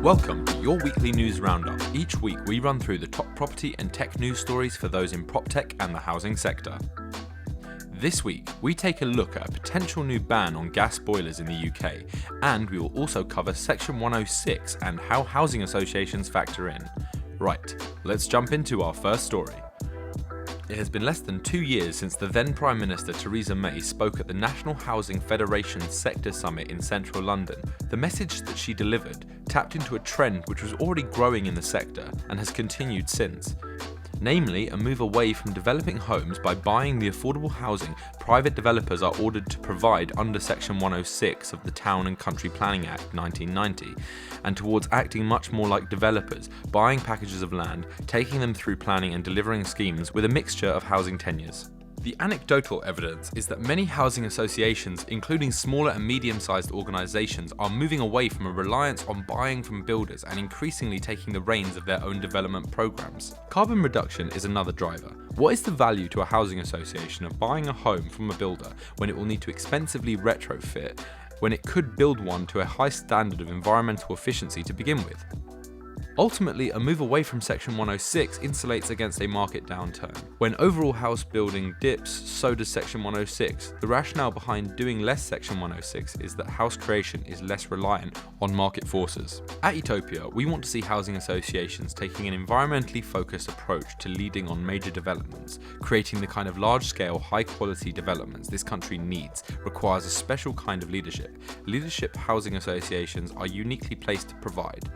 Welcome to your weekly news roundup. Each week we run through the top property and tech news stories for those in PropTech and the housing sector. This week we take a look at a potential new ban on gas boilers in the UK, and we will also cover Section 106 and how housing associations factor in. Right, let's jump into our first story. It has been less than 2 years since the then Prime Minister Theresa May spoke at the National Housing Federation Sector Summit in central London. The message that she delivered tapped into a trend which was already growing in the sector and has continued since. Namely, a move away from developing homes by buying the affordable housing private developers are ordered to provide under Section 106 of the Town and Country Planning Act 1990, and towards acting much more like developers, buying packages of land, taking them through planning and delivering schemes with a mixture of housing tenures. The anecdotal evidence is that many housing associations, including smaller and medium-sized organisations, are moving away from a reliance on buying from builders and increasingly taking the reins of their own development programmes. Carbon reduction is another driver. What is the value to a housing association of buying a home from a builder when it will need to expensively retrofit, when it could build one to a high standard of environmental efficiency to begin with? Ultimately, a move away from Section 106 insulates against a market downturn. When overall house building dips, so does Section 106. The rationale behind doing less Section 106 is that house creation is less reliant on market forces. At Etopia, we want to see housing associations taking an environmentally focused approach to leading on major developments. Creating the kind of large-scale, high-quality developments this country needs requires a special kind of leadership. Leadership housing associations are uniquely placed to provide.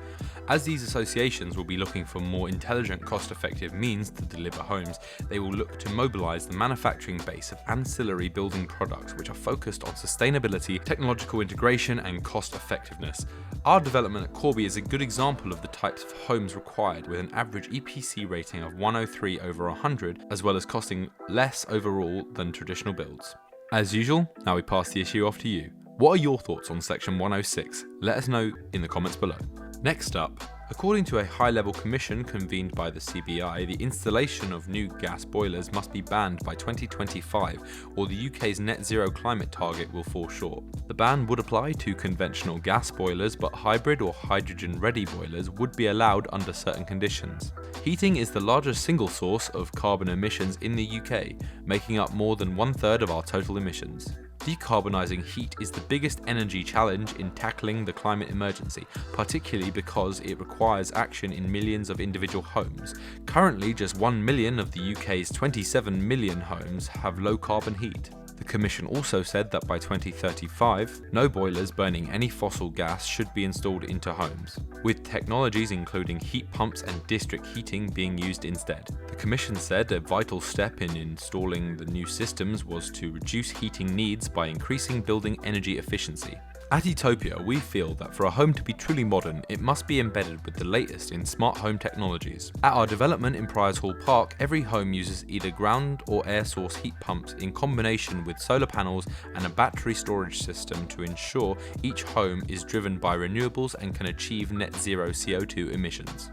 As these associations will be looking for more intelligent, cost-effective means to deliver homes, they will look to mobilise the manufacturing base of ancillary building products which are focused on sustainability, technological integration and cost-effectiveness. Our development at Corby is a good example of the types of homes required, with an average EPC rating of 103 over 100, as well as costing less overall than traditional builds. As usual, now we pass the issue off to you. What are your thoughts on Section 106? Let us know in the comments below. Next up, according to a high-level commission convened by the CBI, the installation of new gas boilers must be banned by 2025, or the UK's net zero climate target will fall short. The ban would apply to conventional gas boilers, but hybrid or hydrogen-ready boilers would be allowed under certain conditions. Heating is the largest single source of carbon emissions in the UK, making up more than 1/3 of our total emissions. Decarbonising heat is the biggest energy challenge in tackling the climate emergency, particularly because it requires action in millions of individual homes. Currently, just 1 million of the UK's 27 million homes have low carbon heat. The Commission also said that by 2035, no boilers burning any fossil gas should be installed into homes, with technologies including heat pumps and district heating being used instead. The Commission said a vital step in installing the new systems was to reduce heating needs by increasing building energy efficiency. At Etopia, we feel that for a home to be truly modern, it must be embedded with the latest in smart home technologies. At our development in Priors Hall Park, every home uses either ground or air source heat pumps in combination with solar panels and a battery storage system to ensure each home is driven by renewables and can achieve net zero CO2 emissions.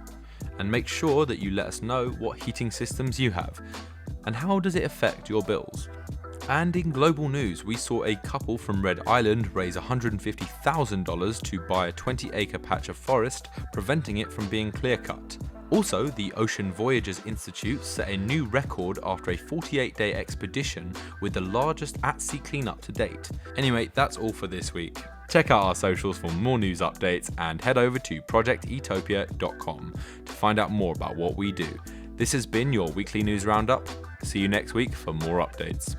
And make sure that you let us know what heating systems you have, and how does it affect your bills. And in global news, we saw a couple from Red Island raise $150,000 to buy a 20-acre patch of forest, preventing it from being clear-cut. Also, the Ocean Voyages Institute set a new record after a 48-day expedition with the largest at-sea cleanup to date. Anyway, that's all for this week. Check out our socials for more news updates and head over to projectetopia.com to find out more about what we do. This has been your weekly news roundup. See you next week for more updates.